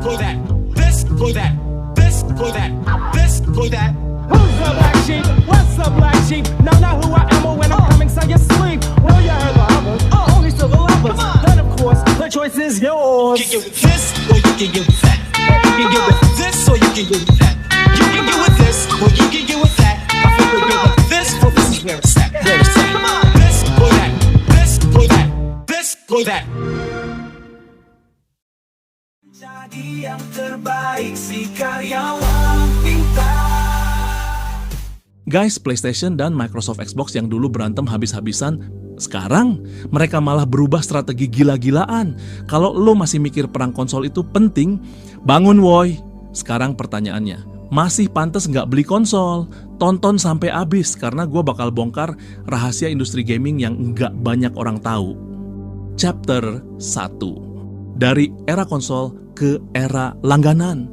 for that, this for that, this for that, this for that. Who's the black sheep? What's the black sheep? Know not who I am or when I'm coming, so you sleep. Well, you heard the others, only still the lovers. Then of course, the choice is yours. You can get with this, or you can get with that. You can get with this, or you can get with that. You can get with this, or you can get with that. I feel we're good with this, for this is where it's at. Where it's at. This for that, this for that, this for that. Jadi yang terbaik si karyawan pintar. Guys, PlayStation dan Microsoft Xbox yang dulu berantem habis-habisan, sekarang mereka malah berubah strategi gila-gilaan. Kalau lo masih mikir perang konsol itu penting, bangun woy. Sekarang pertanyaannya, masih pantas nggak beli konsol? Tonton sampai habis, karena gue bakal bongkar rahasia industri gaming yang nggak banyak orang tahu. Chapter 1. Dari era konsol ke era langganan.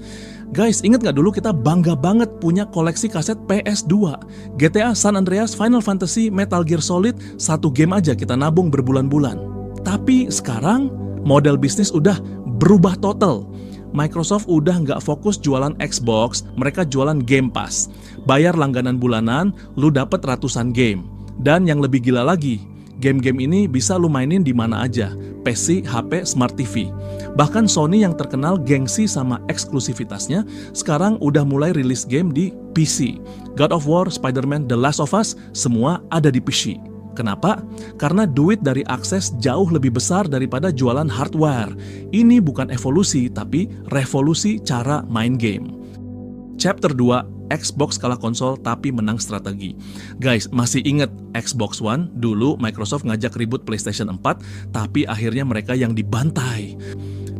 Guys, inget gak dulu kita bangga banget punya koleksi kaset PS2, GTA San Andreas, Final Fantasy, Metal Gear Solid, satu game aja kita nabung berbulan-bulan. Tapi sekarang model bisnis udah berubah total. Microsoft udah nggak fokus jualan Xbox, mereka jualan Game Pass. Bayar langganan bulanan, lu dapet ratusan game. Dan yang lebih gila lagi, game-game ini bisa lu mainin di mana aja, PC, HP, Smart TV. Bahkan Sony yang terkenal gengsi sama eksklusivitasnya, sekarang udah mulai rilis game di PC. God of War, Spider-Man, The Last of Us, semua ada di PC. Kenapa? Karena duit dari akses jauh lebih besar daripada jualan hardware. Ini bukan evolusi, tapi revolusi cara main game. Chapter 2, Xbox kalah konsol tapi menang strategi. Guys, masih inget Xbox One? Dulu Microsoft ngajak ribut PlayStation 4, tapi akhirnya mereka yang dibantai.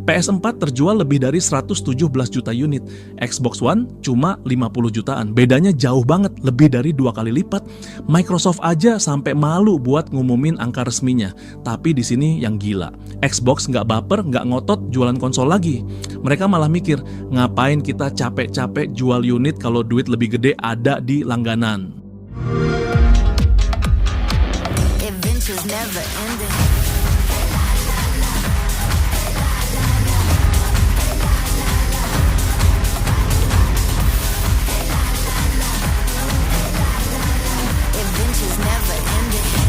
PS4 terjual lebih dari 117 juta unit, Xbox One cuma 50 jutaan. Bedanya jauh banget, lebih dari 2 kali lipat. Microsoft aja sampai malu buat ngumumin angka resminya. Tapi di sini yang gila, Xbox nggak baper, nggak ngotot jualan konsol lagi. Mereka malah mikir, ngapain kita capek-capek jual unit kalau duit lebih gede ada di langganan. Adventures never ending.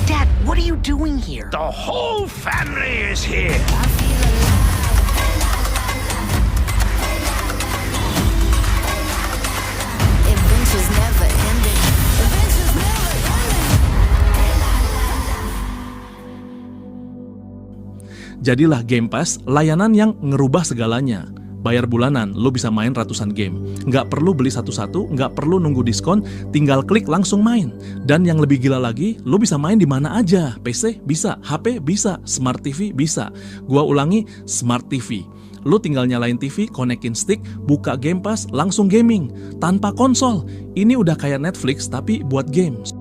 Dad, what are you doing here? The whole family is here. Adventures never ending. Adventures never ending. Jadilah Game Pass, layanan yang ngerubah segalanya. Bayar bulanan, lo bisa main ratusan game. Nggak perlu beli satu-satu, nggak perlu nunggu diskon, tinggal klik langsung main. Dan yang lebih gila lagi, lo bisa main di mana aja. PC bisa, HP bisa, Smart TV bisa. Gua ulangi, Smart TV. Lo tinggal nyalain TV, konekin stick, buka Game Pass, langsung gaming. Tanpa konsol. Ini udah kayak Netflix tapi buat games.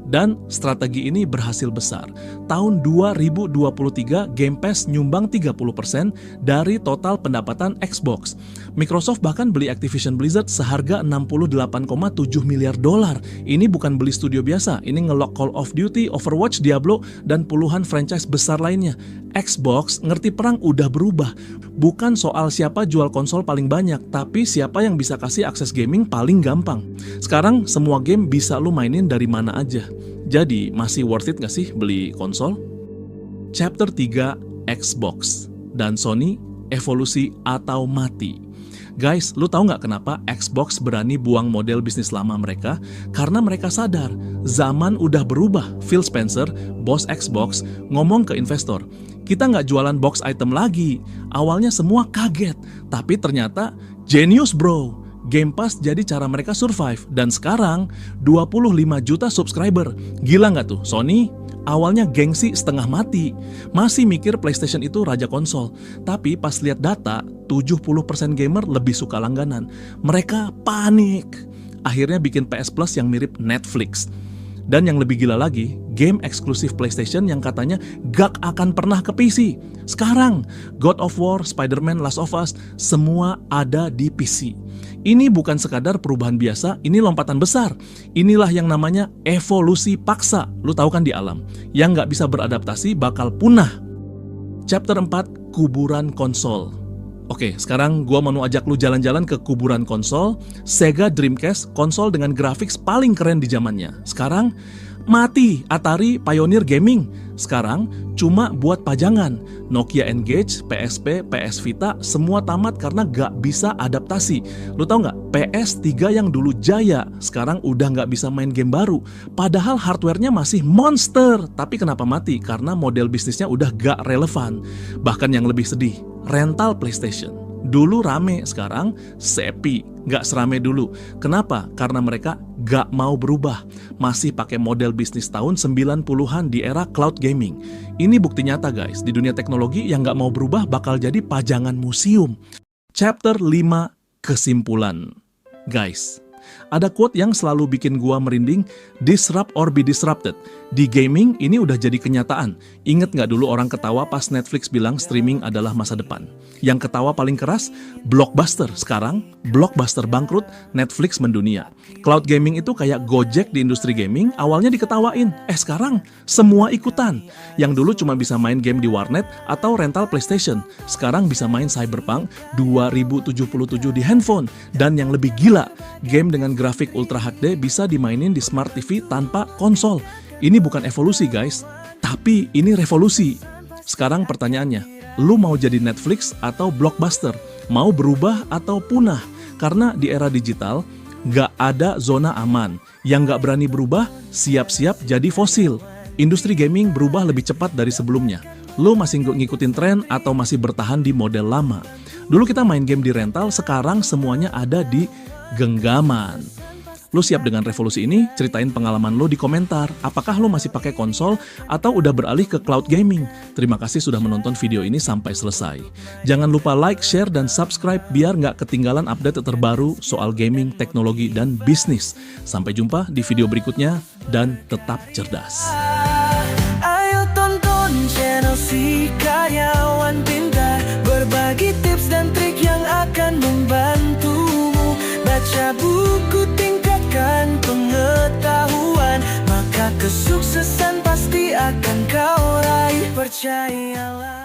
Dan strategi ini berhasil besar. Tahun 2023, Game Pass nyumbang 30% dari total pendapatan Xbox. Microsoft bahkan beli Activision Blizzard seharga 68,7 miliar dolar. Ini bukan beli studio biasa, ini ngelok Call of Duty, Overwatch, Diablo, dan puluhan franchise besar lainnya. Xbox ngerti perang udah berubah. Bukan soal siapa jual konsol paling banyak, tapi siapa yang bisa kasih akses gaming paling gampang. Sekarang semua game bisa lu mainin dari mana aja. Jadi masih worth it gak sih beli konsol? Chapter 3, Xbox dan Sony, evolusi atau mati. Guys, lu tahu nggak kenapa Xbox berani buang model bisnis lama mereka? Karena mereka sadar, zaman udah berubah. Phil Spencer, bos Xbox, ngomong ke investor, kita nggak jualan box item lagi. Awalnya semua kaget, tapi ternyata genius bro. Game Pass jadi cara mereka survive. Dan sekarang 25 juta subscriber. Gila nggak tuh? Sony awalnya gengsi setengah mati, masih mikir PlayStation itu raja konsol. Tapi pas lihat data, 70% gamer lebih suka langganan. Mereka panik. Akhirnya bikin PS Plus yang mirip Netflix. Dan yang lebih gila lagi, game eksklusif PlayStation yang katanya gak akan pernah ke PC. Sekarang, God of War, Spider-Man, Last of Us, semua ada di PC. Ini bukan sekadar perubahan biasa, ini lompatan besar. Inilah yang namanya evolusi paksa. Lu tahu kan di alam, yang gak bisa beradaptasi bakal punah. Chapter 4, kuburan konsol. Oke, sekarang gua mau ajak lu jalan-jalan ke kuburan konsol. Sega Dreamcast, konsol dengan grafik paling keren di zamannya. Sekarang mati. Atari Pioneer Gaming, sekarang cuma buat pajangan. Nokia Engage, PSP, PS Vita, semua tamat karena gak bisa adaptasi. Lu tau gak, PS3 yang dulu jaya, sekarang udah gak bisa main game baru. Padahal hardware-nya masih monster. Tapi kenapa mati? Karena model bisnisnya udah gak relevan. Bahkan yang lebih sedih, rental PlayStation. Dulu rame, sekarang sepi, gak serame dulu. Kenapa? Karena mereka gak mau berubah. Masih pakai model bisnis tahun 90-an di era cloud gaming. Ini bukti nyata guys, di dunia teknologi yang gak mau berubah bakal jadi pajangan museum. Chapter 5, kesimpulan. Guys, ada quote yang selalu bikin gua merinding, disrupt or be disrupted. Di gaming ini udah jadi kenyataan. Ingat gak dulu orang ketawa pas Netflix bilang streaming adalah masa depan? Yang ketawa paling keras, Blockbuster. Sekarang, Blockbuster bangkrut, Netflix mendunia. Cloud gaming itu kayak Gojek di industri gaming, awalnya diketawain. Sekarang, semua ikutan. Yang dulu cuma bisa main game di warnet atau rental PlayStation. Sekarang bisa main Cyberpunk 2077 di handphone. Dan yang lebih gila, game dengan grafik Ultra HD bisa dimainin di Smart TV tanpa konsol. Ini bukan evolusi guys, tapi ini revolusi. Sekarang pertanyaannya, lu mau jadi Netflix atau Blockbuster? Mau berubah atau punah? Karena di era digital, gak ada zona aman. Yang gak berani berubah, siap-siap jadi fosil. Industri gaming berubah lebih cepat dari sebelumnya. Lu masih ngikutin tren atau masih bertahan di model lama? Dulu kita main game di rental, sekarang semuanya ada di genggaman. Lu siap dengan revolusi ini? Ceritain pengalaman lu di komentar. Apakah lu masih pakai konsol atau udah beralih ke cloud gaming? Terima kasih sudah menonton video ini sampai selesai. Jangan lupa like, share, dan subscribe biar nggak ketinggalan update terbaru soal gaming, teknologi, dan bisnis. Sampai jumpa di video berikutnya dan tetap cerdas. Ayo tonton channel si karyawan pintar, berbagi tips dan trik yang akan membantumu. Baca buku, tingkatkan pengetahuan, maka kesuksesan pasti akan kau raih, percayalah.